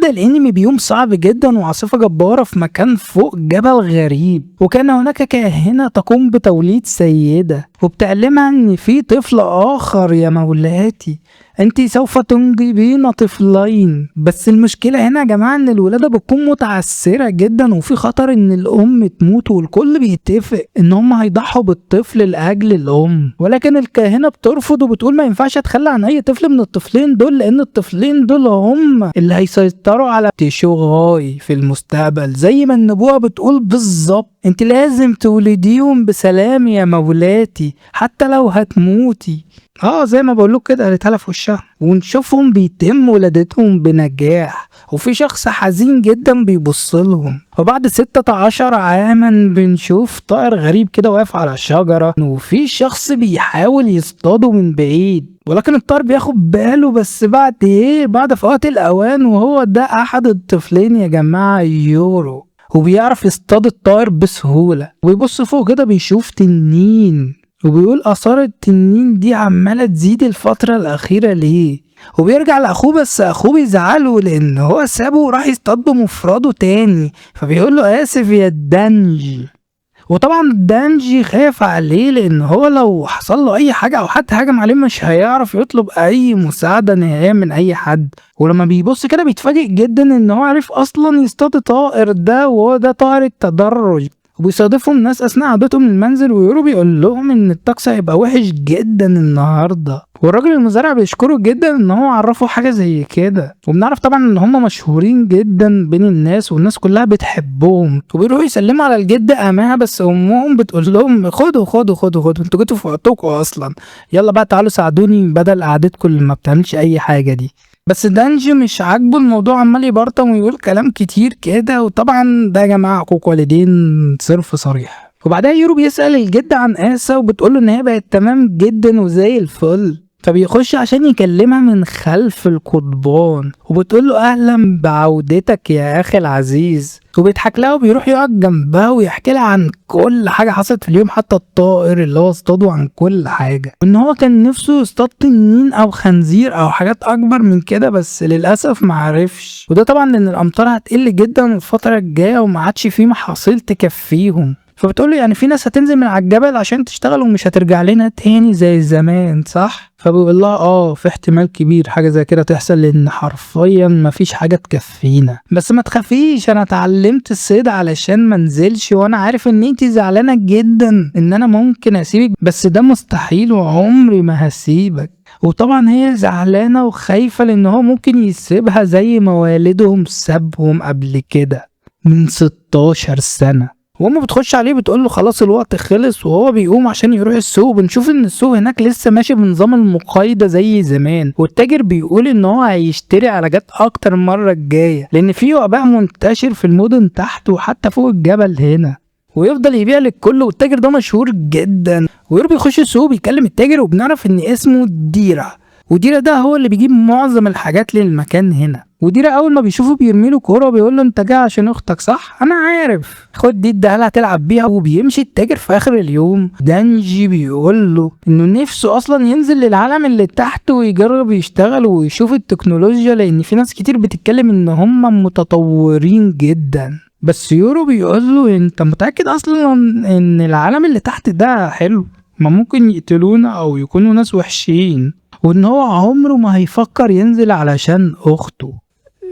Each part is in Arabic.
ده الانمي بيوم صعب جدا وعاصفة جبارة في مكان فوق جبل غريب، وكان هناك كاهنة تقوم بتوليد سيدة وبتعلمها ان في طفل اخر. يا مولاتي انتي سوف تنجبين طفلين، بس المشكلة هنا يا جماعة ان الولادة بتكون متعسرة جدا وفي خطر ان الام تموت، والكل بيتفق ان هم هيضحوا بالطفل لاجل الام، ولكن الكاهنة بترفض وبتقول ما ينفعش اتخلى عن اي طفل من الطفلين دول، لان الطفلين دول هم اللي هيسيطروا على تيشوغاي في المستقبل زي ما النبوة بتقول بالظبط. انت لازم تولديهم بسلام يا مولاتي حتى لو هتموتي. زي ما بقولك كده قالتها في وشها، ونشوفهم بيتم ولادتهم بنجاح وفي شخص حزين جدا بيبص لهم. وبعد 16 عاما بنشوف طائر غريب كده واقف على شجرة وفي شخص بيحاول يصطاده من بعيد، ولكن الطائر بياخد باله بس بعد فوات الاوان، وهو ده احد الطفلين يا جماعة يورو، وبيعرف يصطاد الطائر بسهولة. وبيبص فوق كده بيشوف تنين وبيقول آثار التنين دي عمالة تزيد الفترة الأخيرة ليه، وبيرجع لأخوه بس أخوه بيزعله لأن هو سابه وراح يصطاد بمفرده تاني، فبيقول له آسف يا دانجي. وطبعا دانجي خايف عليه لأن هو لو حصل له أي حاجة أو حد هجم عليه مش هيعرف يطلب أي مساعدة نهائيا من أي حد. ولما بيبص كده بيتفاجئ جدا إن هو عرف أصلا يصطاد الطائر ده، وهو ده طائر التدرج، وبيصادفهم ناس اثناء عودتهم للمنزل، ويورو بيقول لهم ان الطقس هيبقى وحش جدا النهارده، والراجل المزارع بيشكره جدا ان هو عرفه حاجه زي كده. وبنعرف طبعا ان هم مشهورين جدا بين الناس والناس كلها بتحبهم، وبيروحوا يسلموا على الجد امها، بس امهم بتقول لهم خدوا انتوا جيتوا في وقتكم اصلا، يلا بقى تعالوا ساعدوني بدل قعدتكم اللي ما بتعملش اي حاجه دي. بس دانجي مش عاجبه الموضوع، عمال يبرطم ويقول كلام كتير كده، وطبعا ده يا جماعه حقوق والدين صرف صريح. وبعدها يورو بيسأل الجد عن آسا وبتقوله ان هي بقت تمام جدا وزي الفل، فبيخش عشان يكلمها من خلف القضبان وبتقوله اهلا بعودتك يا اخي العزيز، وبيضحك لها وبيروح يقعد جنبها ويحكي لها عن كل حاجه حصلت في اليوم، حتى الطائر اللي هو اصطاده، عن كل حاجه، وان هو كان نفسه يصطاد تنين او خنزير او حاجات اكبر من كده بس للاسف معرفش، وده طبعا لان الامطار هتقل جدا الفتره الجايه وما عادش فيه محاصيل تكفيهم. فبتقول له يعني في ناس هتنزل من على الجبل عشان تشتغل ومش هترجع لنا تاني زي زمان صح؟ فبيقول لها في احتمال كبير حاجه زي كده تحصل، لان حرفيا مفيش حاجه تكفينا، بس ما تخافيش انا اتعلمت الصيد علشان منزلش، وانا عارف ان انتي زعلانه جدا ان انا ممكن اسيبك، بس ده مستحيل وعمري ما هسيبك. وطبعا هي زعلانه وخايفه لان هو ممكن يسيبها زي ما والدهم سابهم قبل كده من 16 سنه. وامه بتخش عليه بتقول له خلاص الوقت خلص، وهو بيقوم عشان يروح السوق. بنشوف ان السوق هناك لسه ماشي بنظام المقايضه زي زمان، والتاجر بيقول ان هو هيشتري علاجات اكتر المره الجايه لان في وباء منتشر في المدن تحت وحتى فوق الجبل هنا، ويفضل يبيع للكل، والتاجر ده مشهور جدا. ويروح يخش السوق بيكلم التاجر وبنعرف ان اسمه ديرا، وديرا ده هو اللي بيجيب معظم الحاجات للمكان هنا. وديرا اول ما بيشوفه بيرمي له كوره وبيقول له انت جاي عشان اختك صح؟ انا عارف، خد دي اديها تلعب بيها. وبيمشي التاجر في اخر اليوم. دانجي بيقول له انه نفسه اصلا ينزل للعالم اللي تحت ويجرب يشتغل ويشوف التكنولوجيا، لان في ناس كتير بتتكلم ان هم متطورين جدا. بس يورو بيقول له انت متاكد اصلا ان العالم اللي تحت ده حلو؟ ما ممكن يقتلونا او يكونوا ناس وحشين، وان هو عمره ما هيفكر ينزل علشان اخته.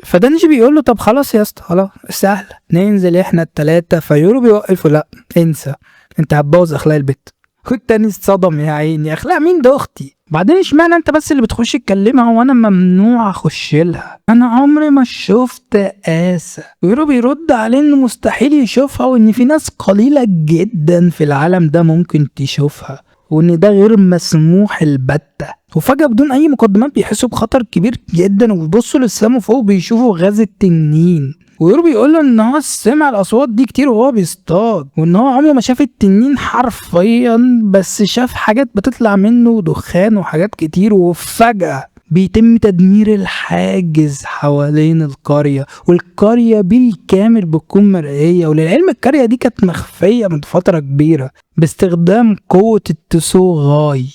فدانجي بيقول له طب خلاص يا اسطى، خلاص سهله ننزل احنا التلاتة. فيورو بيوقفه لا انسى، انت هتبوظ اخلاق البت. والتاني اتصدم يا عيني، اخلاق مين ده اختي؟ بعدين اشمعنى انت بس اللي بتخش تكلمها وانا ممنوع اخش لها؟ انا عمري ما شفت آسا. ويورو بيرد عليه انه مستحيل يشوفها وان في ناس قليله جدا في العالم ده ممكن تشوفها، وان ده غير مسموح البتة. وفجأة بدون اي مقدمات بيحسوا بخطر كبير جدا وبيبصوا للسما فوق بيشوفوا غاز التنين. ويورو بيقول له ان هو سمع الاصوات دي كتير وهو بيصطاد، وان هو عمره ما شاف التنين حرفيا، بس شاف حاجات بتطلع منه دخان وحاجات كتير. وفجأة بيتم تدمير الحاجز حوالين القرية، والقرية بالكامل بتكون مرئية. وللعلم القرية دي كانت مخفية من فترة كبيرة باستخدام قوة التسوغاي.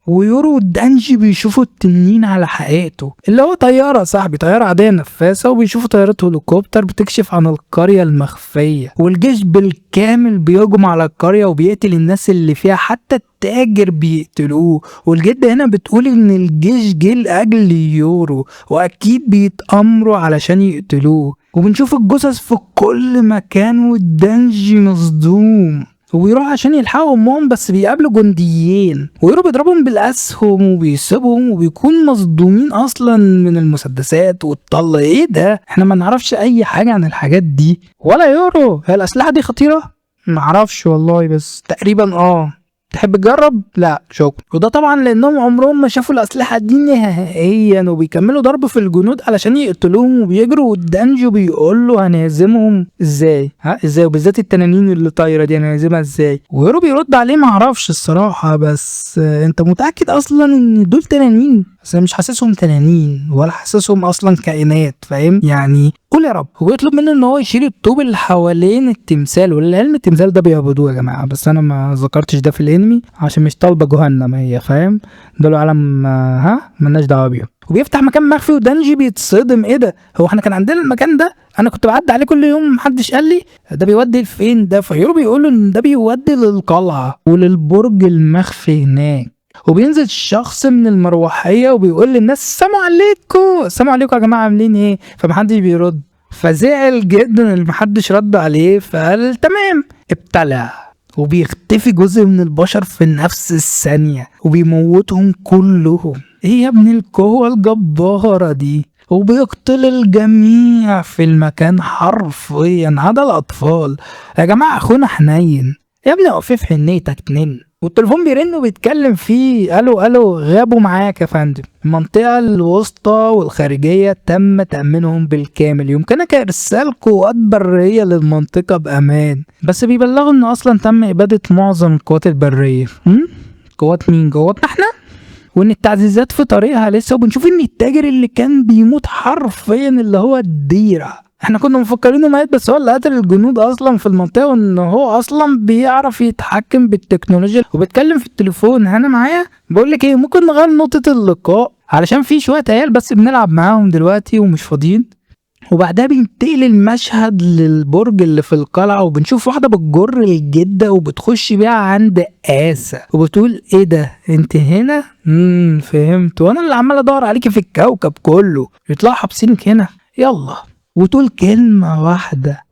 ويورو ودانجي بيشوفوا التنين على حقيقته، اللي هو طيارة صاحبي، طيارة عادية نفاثة، وبيشوفوا طيارة هليكوبتر بتكشف عن القرية المخفية، والجيش بالكامل بيهجم على القرية وبيقتل الناس اللي فيها، حتى التاجر بيقتلوه. والجدة هنا بتقول ان الجيش جه لأجل يورو واكيد بيتأمروا علشان يقتلوه، وبنشوف الجثث في كل مكان والدانجي مصدوم، وبيروح عشان يلحقوا امهم بس بيقابلوا جنديين ويورو بيضربهم بالاسهم وبيسيبهم وبيكون مصدومين اصلا من المسدسات والطلة. ايه ده؟ احنا ما نعرفش اي حاجة عن الحاجات دي ولا يورو. هي الاسلحة دي خطيرة؟ معرفش والله، بس تقريبا تحب تجرب؟ لا شكرا. وده طبعا لانهم عمرهم ما شافوا الاسلحه دي نهائيا، وبيكملوا ضرب في الجنود علشان يقتلوهم وبيجروا، والدانجو بيقول له هنهزمهم ازاي؟ ازاي؟ وبالذات التنانين اللي طايره دي هنهزمها ازاي؟ ويورو بيرد عليه ما اعرفش الصراحه، بس انت متاكد اصلا ان دول تنانين؟ بس انا مش حاسسهم تنانين ولا حاسسهم اصلا كائنات، فاهم يعني؟ قول يا رب. وبيطلب منه ان هو يشيل الطوب اللي حوالين التمثال، والعلم التمثال ده بيعبدوه يا جماعه، بس انا ما ذكرتش ده في الانمي عشان مش طالبه جهنم هي، فاهم؟ دول عالم مالناش دعوه بيهم. وبيفتح مكان مخفي ودانجي بيتصدم، ايه ده؟ هو احنا كان عندنا المكان ده؟ انا كنت بعدي عليه كل يوم محدش قال لي ده بيودي لفين ده. فيورو بيقول له ان ده بيودي للقلعه وللبرج المخفي هناك. وبينزل شخص من المروحيه وبيقول للناس السلام عليكم، السلام عليكم يا جماعه عاملين ايه؟ فمحدش بيرد، فزعل جدا اللي محدش رد عليه، فقال تمام ابتلع. وبيختفي جزء من البشر في نفس الثانيه وبيموتهم كلهم. ايه يا ابن القوه الجباره دي؟ وبيقتل الجميع في المكان حرفيا عدا الاطفال. يا جماعه اخونا حنين، يا ابني وقف في حنيتك تنين. والتليفون بيرن وبيتكلم فيه، الو غابوا معاك يا فندم، المنطقة الوسطى والخارجية تم تأمينهم بالكامل، يمكنك ارسال قوات برية للمنطقة بأمان. بس بيبلغوا ان اصلا تم ابادة معظم القوات البرية. قوات مين؟ قواتنا احنا؟ وان التعزيزات في طريقها لسه. وبنشوف ان التاجر اللي كان بيموت حرفيا اللي هو الديرة، احنا كنا مفكرينه ميت بس هو اللي قتل الجنود اصلا في المنطقه، وان هو اصلا بيعرف يتحكم بالتكنولوجيا. وبيتكلم في التليفون، انا معايا بقول لك ايه، ممكن نغير نقطه اللقاء علشان في شويه عيال بس بنلعب معاهم دلوقتي ومش فاضيين. وبعدها بينتقل المشهد للبرج اللي في القلعة، وبنشوف واحدة بتجر الجدة وبتخش بيها عند آسا وبتقول ايه ده انت هنا؟ فهمت، وانا اللي عمال ادور عليكي في الكوكب كله، يطلعوا حابسينك هنا، يلا. وتقول كلمة واحدة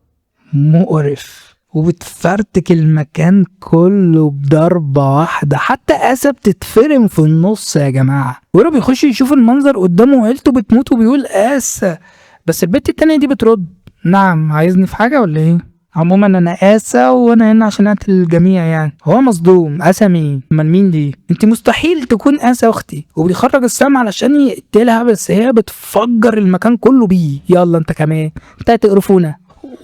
مقرف وبتفرتك المكان كله بضربة واحدة، حتى آسا بتتفرم في النص يا جماعة. ويرو بيخش يشوف المنظر قدامه وعيلته بتموت وبيقول آسا، بس البت التانية دي بترد نعم، عايزني في حاجة ولا ايه؟ عموما انا آسا وانا هنا عشان اقتل الجميع يعني. هو مصدوم، آسا مين؟ امال مين دي؟ انت مستحيل تكون آسا اختي. وبيخرج السم علشان يقتلها بس هي بتفجر المكان كله بيه، يلا انت كمان انت هتقرفونا.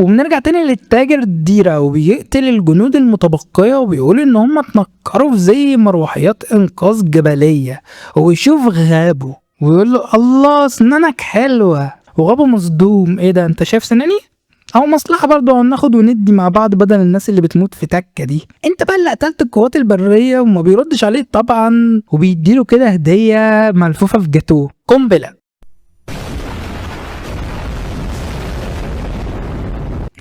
وبنرجع تاني للتاجر ديرة وبيقتل الجنود المتبقية وبيقول ان هم اتنكروا في زي مروحيات انقاذ جبلية، ويشوف غابه ويقول له الله سنانك حلوة، وغابه مصدوم، ايه ده انت شايف سناني؟ او مصلحة برضه هناخد وندي مع بعض بدل الناس اللي بتموت في تكة دي، انت بقى اللي قتلت القوات البرية. وما بيردش عليه طبعا، وبيديله كده هدية ملفوفة في جاتوه قنبلة.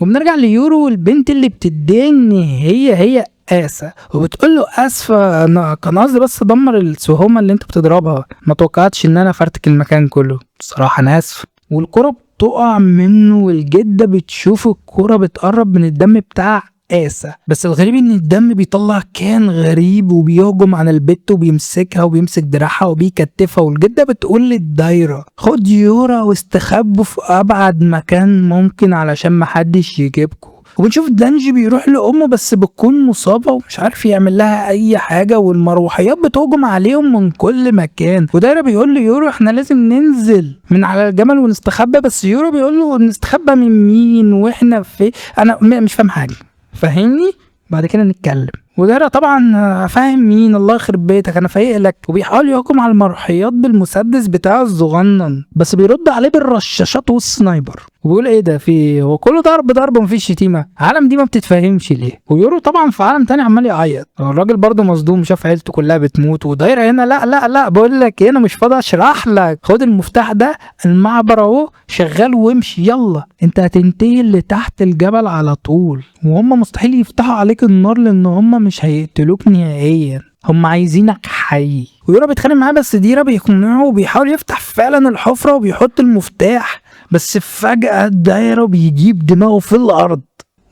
وبنرجع ليورو والبنت اللي بتدعي ان هي آسا، وبتقول له اسفة انا كان قصدي بس ادمر السهومة اللي انت بتضربها، ما توقعتش ان انا فرتك المكان كله، بصراحة انا اسف. والكرة بتقع منه والجدة بتشوف الكرة بتقرب من الدم بتاع آسا، بس الغريب ان الدم بيطلع كان غريب وبيهجم على البت وبيمسكها وبيمسك دراعها وبيكتفها. والجدة بتقول للدايرة خد يورا واستخبوا في ابعد مكان ممكن علشان محدش يجيبكم. وبنشوف دانجي بيروح لأمه بس بتكون مصابة ومش عارف يعمل لها أي حاجة، والمروحيات بتهجم عليهم من كل مكان. ودايرة بيقول له يورو احنا لازم ننزل من على الجمل ونستخبى، بس يورو بيقول له نستخبى من مين واحنا في، أنا مش فاهم حاجة، فاهمني؟ بعد كده نتكلم. ودايرة طبعا فاهم مين، الله يخرب بيتك انا فايق لك. وبيحاول يحكم على المروحيات بالمسدس بتاعه الصغنن بس بيرد عليه بالرشاشات والسنايبر. وبيقول ايه ده، في هو كله ضرب مفيش شتيمه؟ عالم دي ما بتتفهمش ليه. ويورو طبعا في عالم تاني عمال يعيط، الراجل برضه مصدوم، شاف عيلته كلها بتموت ودايره هنا. لا لا لا، بقول لك انا مش فاضي اشرح لك، خد المفتاح ده، المعبر اهو شغال وامشي يلا، انت هتنتهي اللي تحت الجبل على طول، وهم مستحيل يفتحوا عليك النار لان هم مش هيقتلوك نهائيا، هم عايزينك حي. ويورا بيتخانق معاه بس ديرا بيقنعه وبيحاول يفتح فعلا الحفرة وبيحط المفتاح، بس فجأة الدايرة بيجيب دماغه في الأرض.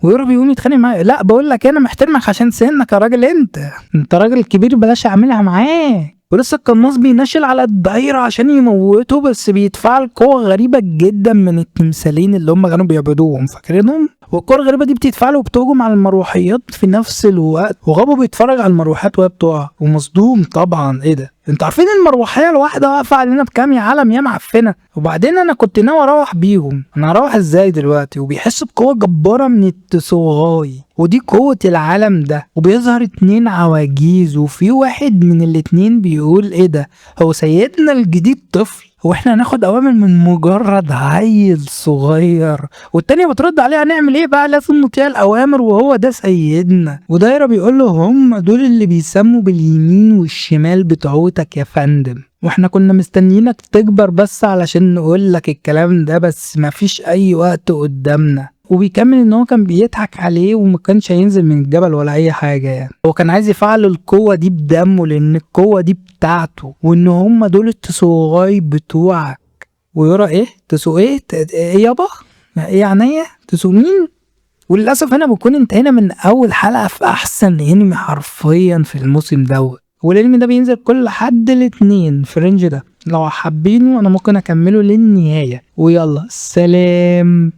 ويورا بيقوم يتخانق معاه، لا بقول لك انا محترمك عشان سنك يا راجل، انت راجل كبير بلاش اعملها معاه. ولسه القناص بينشل على الدايرة عشان يموته، بس بيتفعل قوة غريبة جدا من التمثالين اللي هم كانوا بيعبدوهم، فاكرينهم؟ والقوة الغريبة دي بتتفعل وبتهجم على المروحيات في نفس الوقت، وغابو بيتفرج على المروحات وهي بتقع ومصدوم طبعا. ايه ده، انتوا عارفين المروحية الواحدة واقفة علينا بكام يا عالم يا معفنة؟ وبعدين انا كنت ناوي اروح بيهم، انا هروح ازاي دلوقتي؟ وبيحس بقوة جبارة من التسوغاي، ودي قوة العالم ده، وبيظهر 2 عواجيز، وفي واحد من الاتنين بيقول ايه ده، هو سيدنا الجديد طفل واحنا هناخد اوامر من مجرد عيل صغير؟ والتانية بترد عليه هنعمل ايه بقى، لازم نطيع الاوامر وهو ده سيدنا. ودايرة بيقول له هم دول اللي بيسموا باليمين والشمال بتوعتك يا فندم، واحنا كنا مستنيينك تكبر بس علشان نقول لك الكلام ده، بس مفيش اي وقت قدامنا. وبيكمل ان هو كان بيضحك عليه وما كانش هينزل من الجبل ولا اي حاجه، يعني هو كان عايز يفعل القوه دي بدمه لان القوه دي بتاعته، وان هم دول التسوغاي بتوعك. ويرى ايه تسو ايه ايه يابا، ايه يعني تسو مين؟ وللاسف هنا بنكون انتهينا من اول حلقه في احسن انمي حرفيا في الموسم دوت. والانمي ده بينزل كل حد الاثنين في الرينج ده، لو حابينه انا ممكن اكمله للنهايه. ويلا سلام.